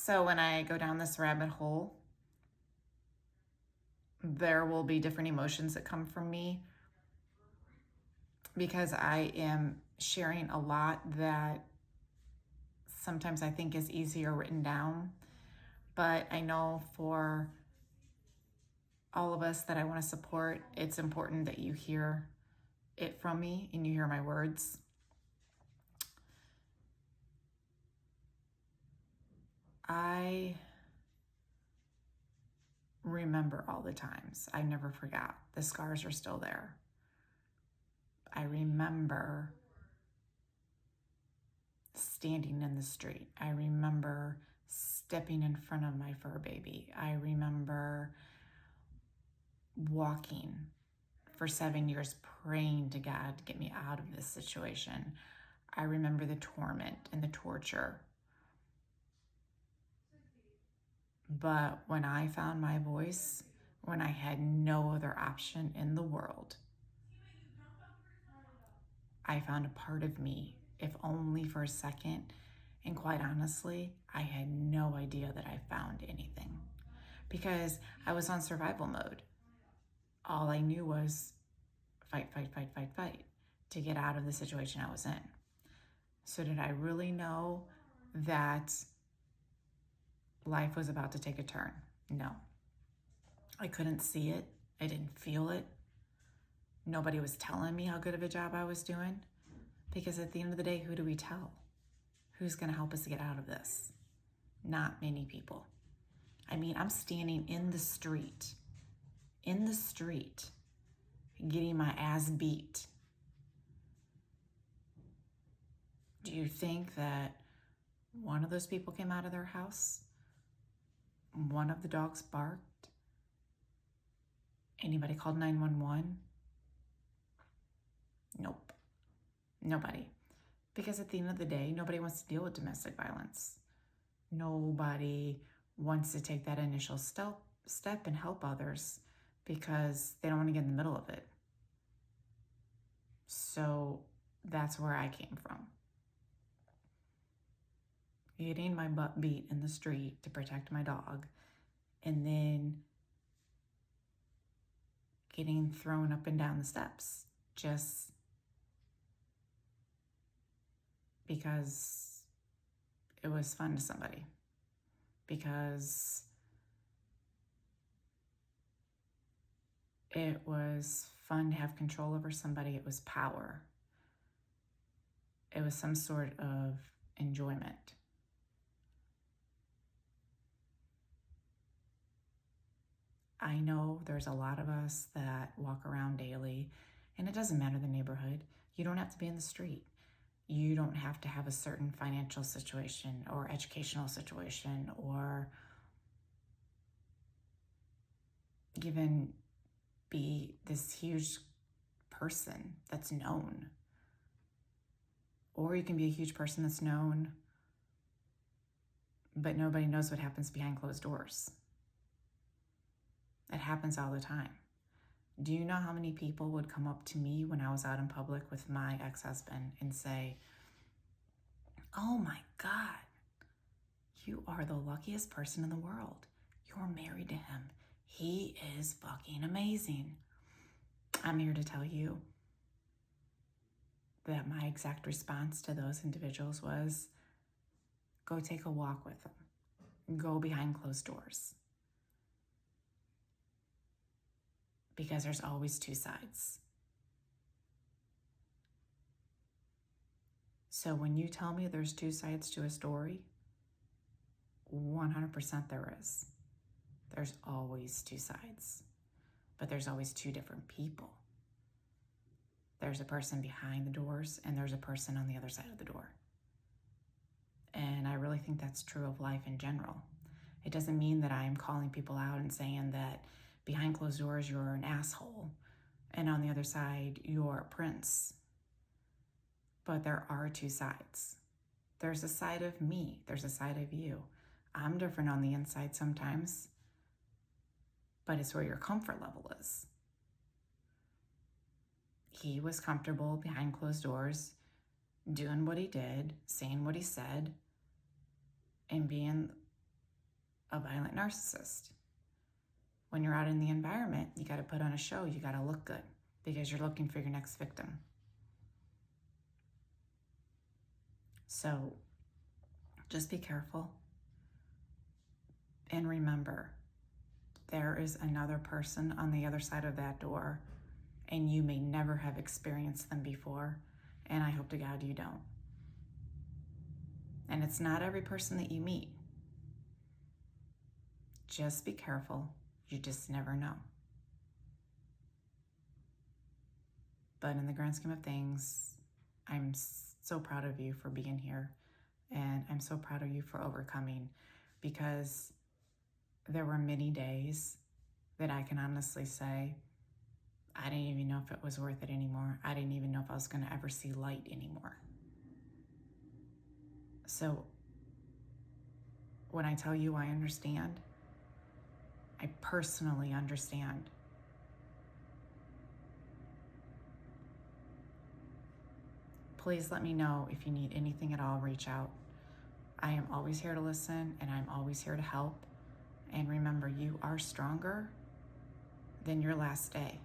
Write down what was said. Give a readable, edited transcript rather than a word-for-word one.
So when I go down this rabbit hole, there will be different emotions that come from me because I am sharing a lot that sometimes I think is easier written down. But I know for all of us that I want to support, it's important that you hear it from me and you hear my words. I remember all the times. I never forgot. The scars are still there. I remember standing in the street. I remember stepping in front of my fur baby. I remember walking for 7 years, praying to God to get me out of this situation. I remember the torment and the torture. But when I found my voice, when I had no other option in the world, I found a part of me, if only for a second. And quite honestly, I had no idea that I found anything because I was on survival mode. All I knew was fight, fight, fight, fight, fight to get out of the situation I was in. So did I really know that life was about to take a turn? No. I couldn't see it. I didn't feel it. Nobody was telling me how good of a job I was doing because at the end of the day, who do we tell? Who's going to help us to get out of this? Not many people. I mean, I'm standing in the street, getting my ass beat. Do you think that one of those people came out of their house? One of the dogs barked? Anybody called 911? Nope. Nobody. Because at the end of the day, nobody wants to deal with domestic violence. Nobody wants to take that initial step and help others because they don't want to get in the middle of it. So that's where I came from. Getting my butt beat in the street to protect my dog, and then getting thrown up and down the steps just because it was fun to somebody. Because it was fun to have control over somebody. It was power. It was some sort of enjoyment. I know there's a lot of us that walk around daily, and it doesn't matter the neighborhood. You don't have to be in the street. You don't have to have a certain financial situation or educational situation or even be this huge person that's known. Or you can be a huge person that's known, but nobody knows what happens behind closed doors. It happens all the time. Do you know how many people would come up to me when I was out in public with my ex-husband and say, "Oh my God, you are the luckiest person in the world. You're married to him. He is fucking amazing." I'm here to tell you that my exact response to those individuals was, go take a walk with them. Go behind closed doors. Because there's always two sides. So when you tell me there's two sides to a story, 100% there is. There's always two sides, but there's always two different people. There's a person behind the doors and there's a person on the other side of the door. And I really think that's true of life in general. It doesn't mean that I'm calling people out and saying that behind closed doors, you're an asshole, and on the other side, you're a prince. But there are two sides. There's a side of me. There's a side of you. I'm different on the inside sometimes, but it's where your comfort level is. He was comfortable behind closed doors, doing what he did, saying what he said, and being a violent narcissist. When you're out in the environment, you got to put on a show. You got to look good because you're looking for your next victim. So just be careful. And remember, there is another person on the other side of that door, and you may never have experienced them before, and I hope to God you don't. And it's not every person that you meet. Just be careful. You just never know. But in the grand scheme of things, I'm so proud of you for being here, and I'm so proud of you for overcoming, because there were many days that I can honestly say, I didn't even know if it was worth it anymore. I didn't even know if I was going to ever see light anymore. So when I tell you I understand, I personally understand. Please let me know if you need anything at all. Reach out. I am always here to listen, and I'm always here to help. And remember, you are stronger than your last day.